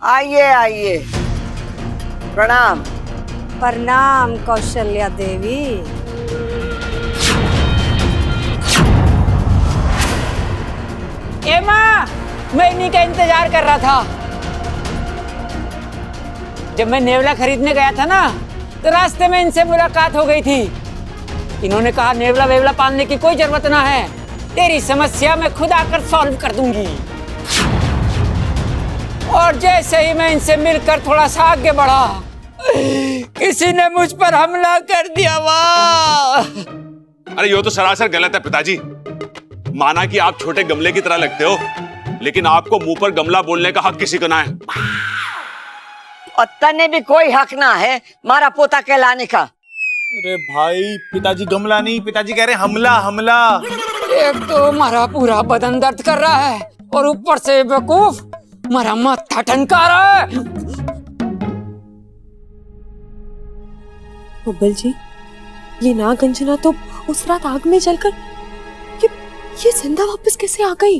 आइए आइए, प्रणाम। प्रणाम कौशल्या देवी। एमा, मैं इन्हीं का इंतजार कर रहा था। जब मैं नेवला खरीदने गया था ना, तो रास्ते में इनसे मुलाकात हो गई थी। इन्होंने कहा नेवला वेवला पालने की कोई जरूरत ना है, तेरी समस्या मैं खुद आकर सॉल्व कर दूंगी। और जैसे ही मैं इनसे मिलकर थोड़ा सा आगे बढ़ा, किसी ने मुझ पर हमला कर दिया। वाह! अरे ये तो सरासर गलत है पिताजी। माना कि आप छोटे गमले की तरह लगते हो, लेकिन आपको मुंह पर गमला बोलने का हक किसी को ना है। और तने भी कोई हक ना है मारा पोता कहलाने का। अरे भाई, पिताजी गमला नहीं, पिताजी कह रहे हैं हमला हमला। एक तो मारा पूरा बदन दर्द कर रहा है और ऊपर से बेवकूफ मारा माथा ठनका रहा है। बब्बल जी, ये नागंजना तो उस रात आग में जलकर ये जिंदा वापस कैसे आ गई?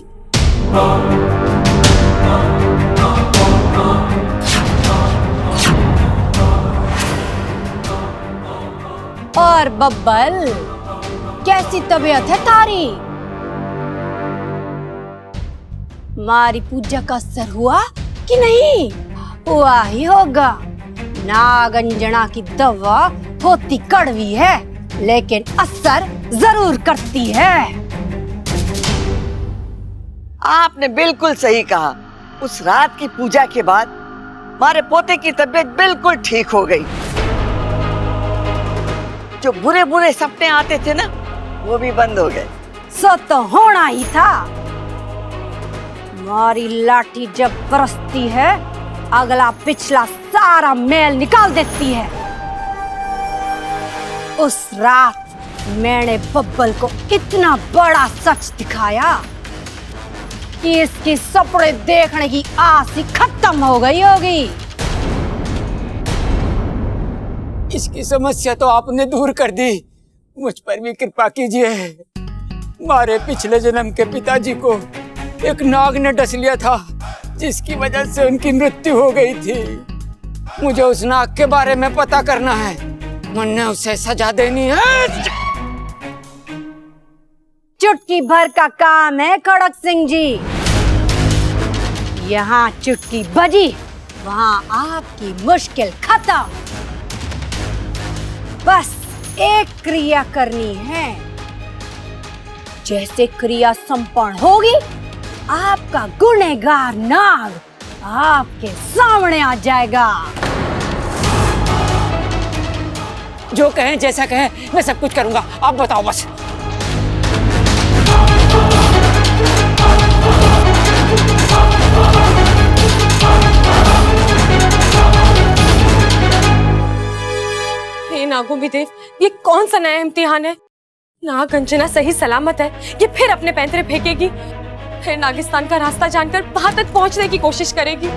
और बब्बल, कैसी तबीयत है तारी? मारी पूजा का असर हुआ कि नहीं? हुआ ही होगा। नागंजना की दवा होती कड़वी है, लेकिन असर जरूर करती है। आपने बिल्कुल सही कहा। उस रात की पूजा के बाद हमारे पोते की तबीयत बिल्कुल ठीक हो गई। जो बुरे बुरे सपने आते थे ना, वो भी बंद हो गए। सो तो होना ही था। मारी लाठी जब बरसती है, अगला पिछला सारा मैल निकाल देती है। उस रात मैंने बब्बल को इतना बड़ा सच दिखाया कि इसकी सपने देखने की आस ही खत्म हो गई होगी। इसकी समस्या तो आपने दूर कर दी, मुझ पर भी कृपा कीजिए। मारे पिछले जन्म के पिताजी को एक नाग ने डस लिया था, जिसकी वजह से उनकी मृत्यु हो गई थी। मुझे उस नाग के बारे में पता करना है, वरना उसे सजा देनी है। चुटकी भर का काम है खड़क सिंह जी। यहाँ चुटकी बजी, वहाँ आपकी मुश्किल खत्म। बस एक क्रिया करनी है। जैसे क्रिया संपन्न होगी, आपका गुनहगार नाग आपके सामने आ जाएगा। जो कहें, जैसा कहें, मैं सब कुछ करूंगा। आप बताओ बस। हे नागोविदेव, ये कौन सा नया इम्तिहान है? नागंजना सही सलामत है, ये फिर अपने पैंतरे फेंकेगी, फिर नागिस्तान का रास्ता जानकर वहां तक पहुंचने की कोशिश करेगी।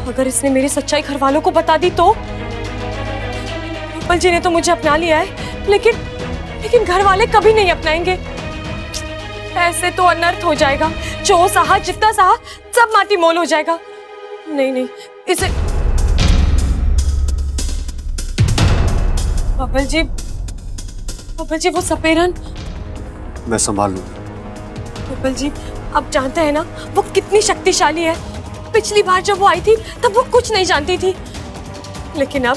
अगर इसने मेरी सच्चाई घर वालों को बता दी तो? बब्बल जी ने तो मुझे अपना लिया है, लेकिन घर वाले कभी नहीं अपनाएंगे। ऐसे तो अनर्थ हो जाएगा। जो सहा, जितना सहा, सब माटी मोल हो जाएगा। नहीं, इसे बब्बल जी, वो सपेरन मैं संभाल लूं। बब्बल जी, आप जानते हैं ना वो कितनी शक्तिशाली है। पिछली बार जब वो आई थी तब वो कुछ नहीं जानती थी, लेकिन अब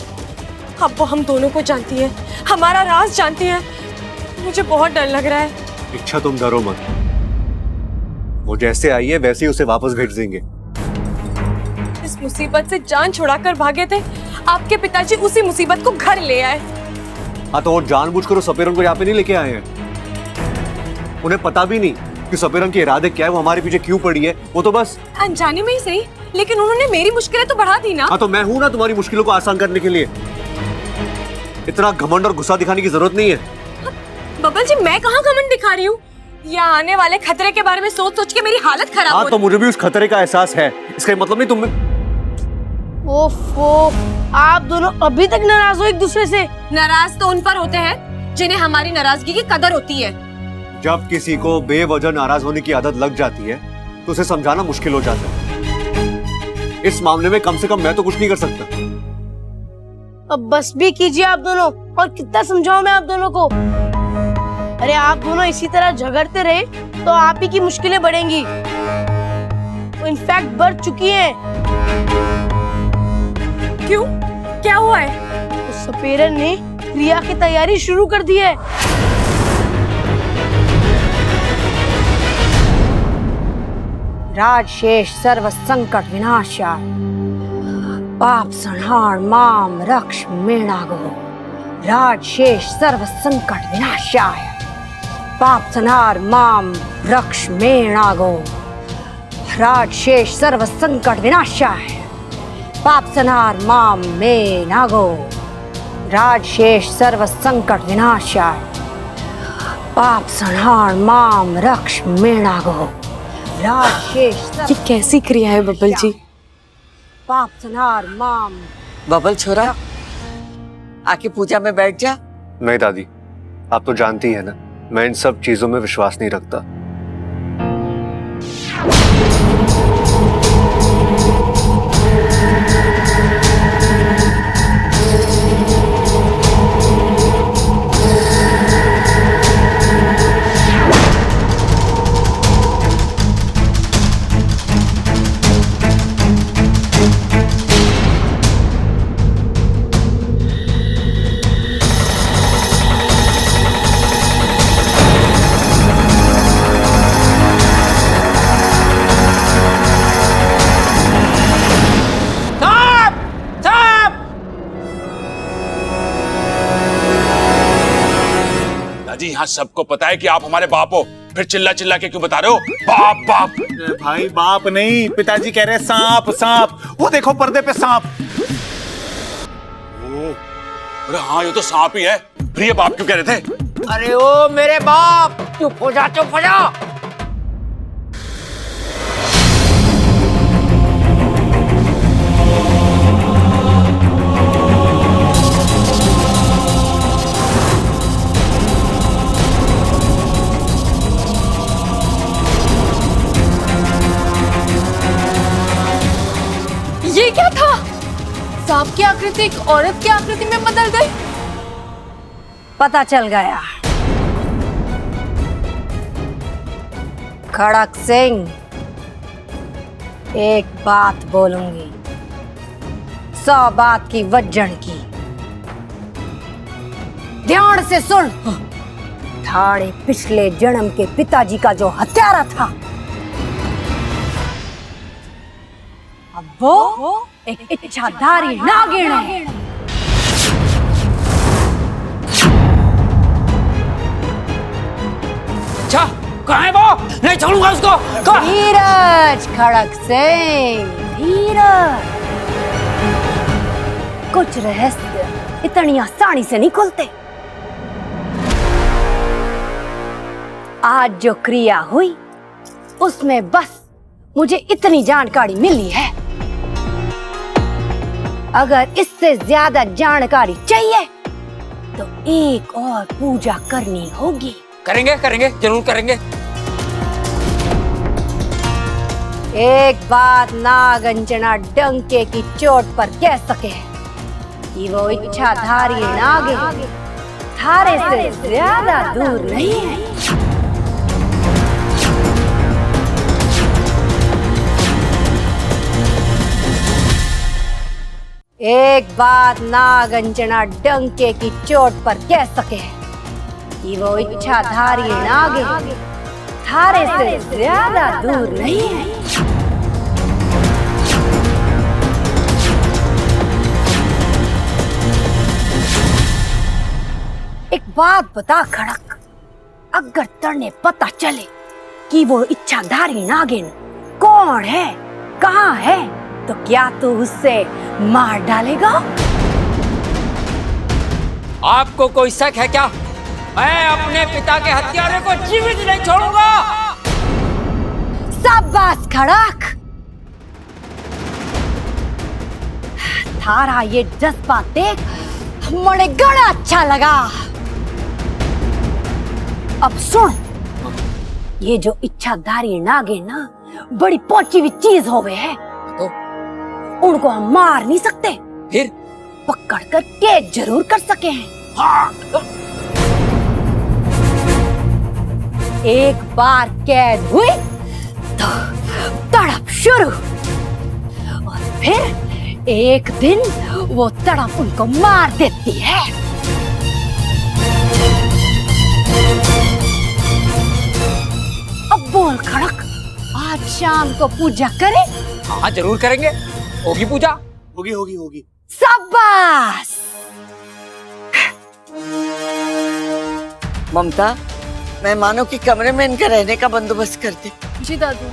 वो हम दोनों को जानती है, हमारा राज जानती है। मुझे बहुत डर लग रहा है। इच्छा, तुम डरो मत। वो जैसे आई है वैसे ही उसे वापस भेज देंगे। इस मुसीबत से जान छुड़ाकर भागे थे, आपके पिताजी उसी मुसीबत को घर ले आए। हाँ, तो वो जानबूझकर उस सपेरन को यहाँ पे नहीं लेके आए हैं। उन्हें पता भी नहीं कि सपेरन के इरादे क्या है, वो हमारे पीछे क्यों पड़ी है। वो तो बस अनजाने में ही सही, लेकिन उन्होंने मेरी मुश्किलें तो बढ़ा दी ना। हाँ, तो मैं हूं ना तुम्हारी मुश्किलों को आसान करने के लिए। इतना घमंड और गुस्सा दिखाने की जरूरत नहीं है। बब्बल जी, मैं कहाँ घमंड दिखा रही हूँ? या आने वाले खतरे के बारे में सोच सोच के मेरी हालत खराब हाँ, हो तो मुझे भी उस खतरे का एहसास है। इसका मतलब नहीं तुम। ओफो, आप दोनों अभी तक नाराज हो एक दूसरे से? नाराज तो उन पर होते हैं जिन्हें हमारी नाराजगी की कदर होती है। जब किसी को बेवजह नाराज होने की आदत लग जाती है तो उसे समझाना मुश्किल हो जाता है। इस मामले में कम से कम मैं तो कुछ नहीं कर सकता। अब बस भी कीजिए आप दोनों, और कितना समझाऊं मैं आप दोनों को। अरे आप दोनों इसी तरह झगड़ते रहे तो आप ही की मुश्किलें बढ़ेंगी, वो इनफैक्ट बढ़ चुकी हैं। क्यों, क्या हुआ है? तो सपेरन ने क्रिया की तैयारी शुरू कर दी है। राजशेष सर्व संकट विनाशाय, पाप संहार माम रक्ष मेणागो। राजशेष सर्व संकट विनाशाय, पाप संहार माम रक्ष मेणागो। राजशेष सर्व संकट विनाशाय, पाप संहार माम मेणागो। राजशेष सर्व संकट विनाशाय, पाप संहार माम रक्ष मेणागो। राजशेष ये कैसी क्रिया है बबल जी? पाप संहार माम। बबल छोरा, आके पूजा में बैठ जा। नहीं दादी, आप तो जानती है ना, मैं इन सब चीजों में विश्वास नहीं रखता। यहाँ सबको पता है कि आप हमारे बाप हो, फिर चिल्ला चिल्ला के क्यों बता रहे हो बाप बाप? भाई बाप नहीं, पिताजी कह रहे हैं सांप सांप। वो देखो पर्दे पे सांप। अरे हाँ, ये तो सांप ही है। फिर ये बाप क्यों कह रहे थे? अरे ओ मेरे बाप, चुप हो जा, चुप हो जा। ये क्या था? सांप की आकृति एक औरत की आकृति में बदल गई। पता चल गया। खड़क सिंह, एक बात बोलूंगी, 100 बात की वज्जन की। ध्यान से सुन। थारे पिछले जन्म के पिताजी का जो हत्यारा था, अब वो एक इच्छाधारी नागिन है। अच्छा, कहाँ है वो? नहीं छोड़ूंगा उसको। धीरज खड़क सिंह, धीरज। कुछ रहस्य इतनी आसानी से नहीं खुलते। आज जो क्रिया हुई उसमें बस मुझे इतनी जानकारी मिली है। अगर इससे ज्यादा जानकारी चाहिए तो एक और पूजा करनी होगी। करेंगे करेंगे, जरूर करेंगे। एक बात नागंजना डंके की चोट पर कह सके कि वो इच्छाधारी नागिन थारे से ज्यादा दूर नहीं है। एक बात नागंजना डंके की चोट पर कह सके कि वो इच्छाधारी नागिन थारे से ज्यादा दूर नहीं है। एक बात बता खड़क, अगर तने पता चले कि वो इच्छाधारी नागिन कौन है, कहाँ है, तो क्या तू उससे मार डालेगा? आपको कोई शक है क्या? मैं अपने पिता के हत्यारे को जीवित नहीं छोड़ूंगा। शाबाश खड़क, थारा ये जज्बा देख मुझे बड़ा अच्छा लगा। अब सुन, ये जो इच्छाधारी नागिन ना बड़ी पहुंची हुई चीज होवे है। उनको हम मार नहीं सकते, फिर पकड़ कर कैद जरूर कर सके हैं। एक बार कैद हुई तो तड़प शुरू, और फिर एक दिन वो तड़प उनको मार देती है। अब बोल खड़क, आज शाम को पूजा करें? हाँ जरूर करेंगे, होगी पूजा। होगी होगी होगी। शाबाश। ममता, मेहमानों के कमरे में इनका रहने का बंदोबस्त कर दे। जी दादू।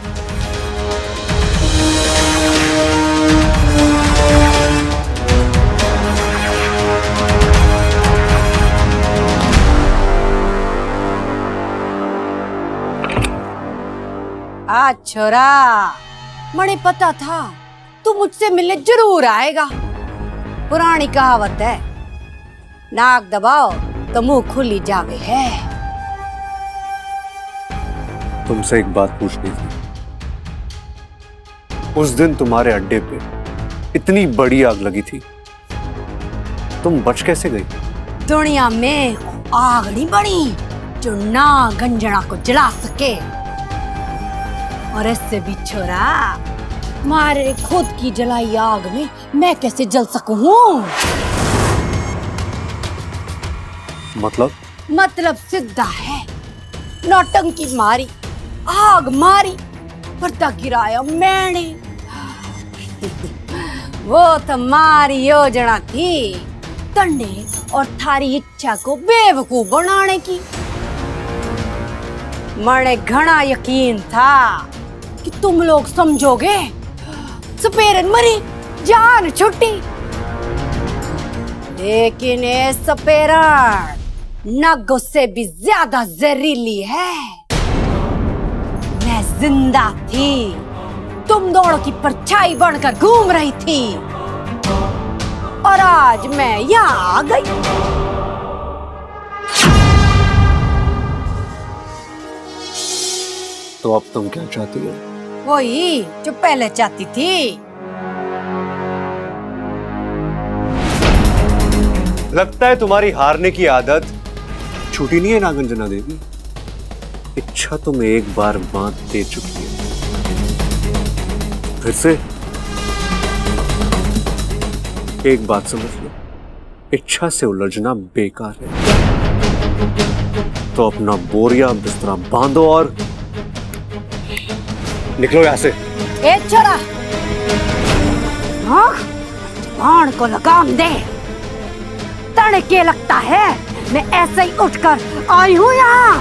आज छोरा, मुझे पता था तू मुझसे मिलने जरूर आएगा। पुरानी कहावत है, नाक दबाओ तो मुंह खुली जावे है। तुमसे एक बात पूछनी थी। उस दिन तुम्हारे अड्डे पे इतनी बड़ी आग लगी थी, तुम बच कैसे गई? दुनिया में आग नहीं बनी जो ना गंजना को जला सके। और इससे भी छोरा, मारे खुद की जलाई आग में मैं कैसे जल सकूं? मतलब सीधा है, नौटंकी मारी, आग मारी, पर्दा गिराया मैंने। वो तुम्हारी योजना थी, तन्ने और थारी इच्छा को बेवकूफ बनाने की। मने घना यकीन था कि तुम लोग समझोगे, सपेरन मरी, जान छुट्टी। लेकिन ये सपेरन नगों से भी ज्यादा जहरीली है। मैं जिंदा थी, तुम दोनों की परछाई बनकर घूम रही थी, और आज मैं यहाँ आ गई। तो अब तुम क्या चाहती हो? वही जो पहले चाहती थी। लगता है तुम्हारी हारने की आदत छूटी नहीं है नागंजना देवी। इच्छा तुम एक बार बांध दे चुकी है, फिर से एक बात समझ लो, इच्छा से उलझना बेकार है। तो अपना बोरिया बिस्तरा बांधो और निकलो यहाँ से। ए छोरा, हाँ, बाण को लगाम दे। तड़के लगता है मैं ऐसे ही उठकर आई हूँ यहाँ।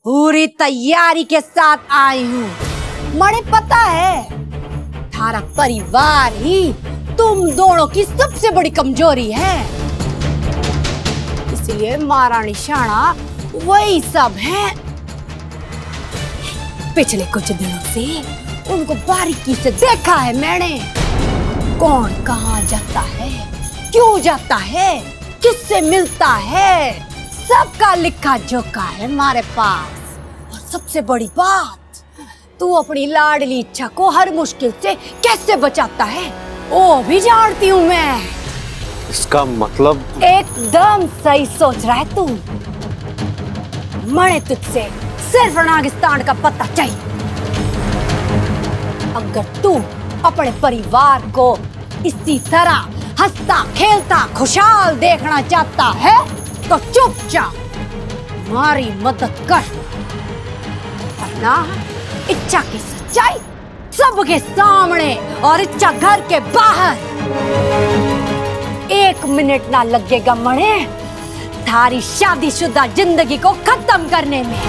पूरी तैयारी के साथ आई हूँ। मुझे पता है थारा परिवार ही तुम दोनों की सबसे बड़ी कमजोरी है, इसलिए महारानी शाणा वही सब है। पिछले कुछ दिनों से उनको बारीकी से देखा है मैंने। कौन कहाँ जाता है, क्यों जाता है, किससे मिलता है, सबका लिखा जोखा है हमारे पास। और सबसे बड़ी बात, तू अपनी लाडली इच्छा को हर मुश्किल से कैसे बचाता है वो भी जानती हूँ मैं। इसका मतलब? एकदम सही सोच रहा है तू। मणे तुझसे सिर्फ नागिस्तान का पता चाहिए। अगर तू अपने परिवार को इसी तरह हंसता खेलता खुशहाल देखना चाहता है तो चुपचाप हमारी मदद कर, वरना इच्छा की सच्चाई सबके सामने और इच्छा घर के बाहर। 1 मिनट ना लगेगा मणे थारी शादीशुदा जिंदगी को खत्म करने में।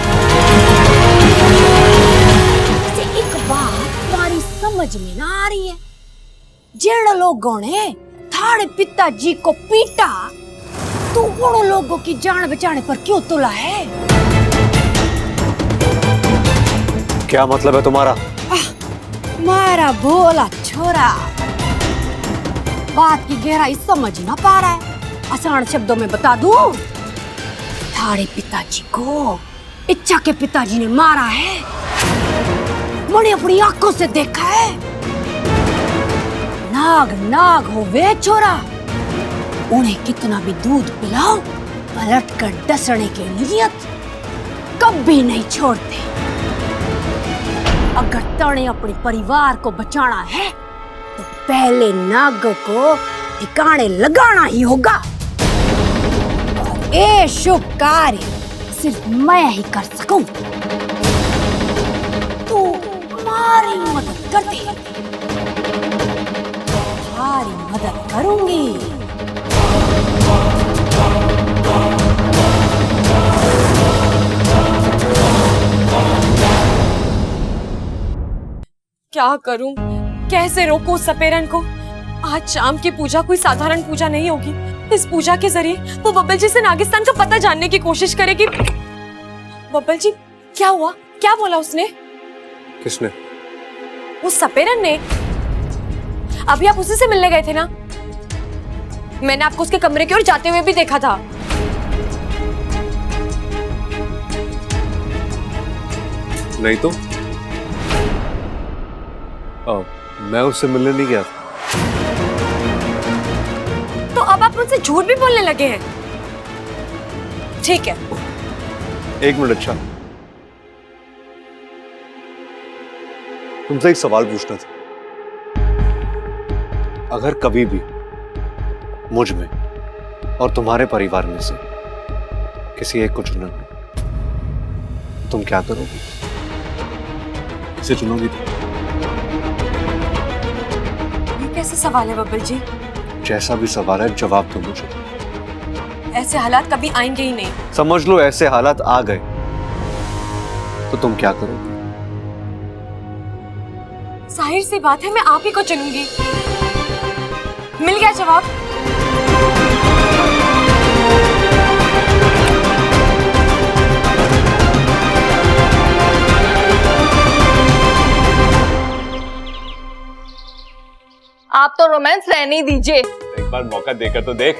एक बात तुम्हारी समझ में ना आ रही है, जिन लोगों ने थारे पिताजी को पीटा, तू उन लोगों की जान बचाने पर क्यों तुला है? क्या मतलब है तुम्हारा? मारा भोला छोरा बात की गहराई समझ ना पा रहा है। आसान शब्दों में बता दूं, थारे पिताजी को इच्छा के पिताजी ने मारा है। मैंने अपनी आंखों से देखा है। नाग नाग हो वे छोरा, उन्हें कितना भी दूध पिलाओ पलट कर डसने की नियत कभी नहीं छोड़ते। अगर तने अपने परिवार को बचाना है तो पहले नाग को ठिकाने लगाना ही होगा। और ये शुभ कार्य सिर्फ मैं ही कर सकूं। तू हमारी मदद कर दे, तुम्हारी मदद करूंगी। क्या करूं? कैसे रोकूं सपेरन को? आज शाम की पूजा कोई साधारण पूजा नहीं होगी। इस पूजा के जरिए वो बब्बल जी से नागिस्तान का पता जानने की कोशिश करेगी। बब्बल जी, क्या हुआ? क्या बोला उसने? किसने? उस सपेरन ने। अभी आप उसी से मिलने गए थे ना? मैंने आपको उसके कमरे की ओर जाते हुए भी देखा था। नहीं तो मैं उससे मिलने नहीं गया था। तो अब आप मुझसे झूठ भी बोलने लगे हैं। ठीक है, एक मिनट। अच्छा, तुमसे एक सवाल पूछना था। अगर कभी भी मुझ में और तुम्हारे परिवार में से किसी एक को चुना तुम क्या करोगी? किसे चुनोगी तुम? ये कैसे सवाल है बब्बल जी? जैसा भी सवाल है जवाब दो मुझे। ऐसे हालात कभी आएंगे ही नहीं। समझ लो ऐसे हालात आ गए तो तुम क्या करोगे? जाहिर सी बात है, मैं आप ही को चुनूंगी। मिल गया जवाब। आप तो रोमांस रहने ही दीजिए। एक बार मौका देकर तो देख,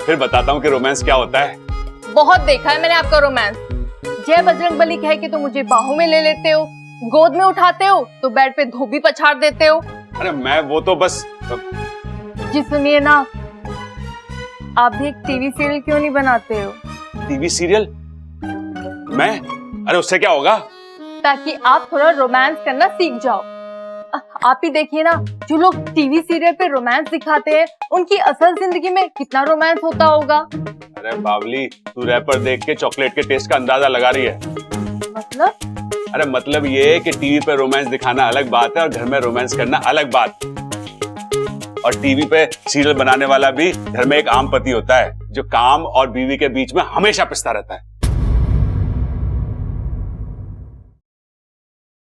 फिर बताता हूँ कि रोमांस क्या होता है। बहुत देखा है मैंने आपका रोमांस। जय बजरंगबली कह के तो मुझे बाहों में ले लेते हो, गोद में उठाते हो तो बेड पे धोबी पछाड़ देते हो। अरे मैं वो तो बस। जी सुनिए ना, आप भी एक टीवी सीरियल क्यों नहीं बनाते हो? TV serial? मैं? अरे उससे क्या होगा? ताकि आप थोड़ा रोमांस करना सीख जाओ। आप ही देखिए ना, जो लोग टीवी सीरियल पे रोमांस दिखाते हैं उनकी असल जिंदगी में कितना रोमांस होता होगा। अरे बावली, तू रैपर देख के चॉकलेट के टेस्ट का अंदाजा लगा रही है। मतलब? अरे मतलब ये है कि टीवी पे रोमांस दिखाना अलग बात है और घर में रोमांस करना अलग बात। और टीवी पे सीरियल बनाने वाला भी घर में एक आम पति होता है जो काम और बीवी के बीच में हमेशा पिसता रहता है।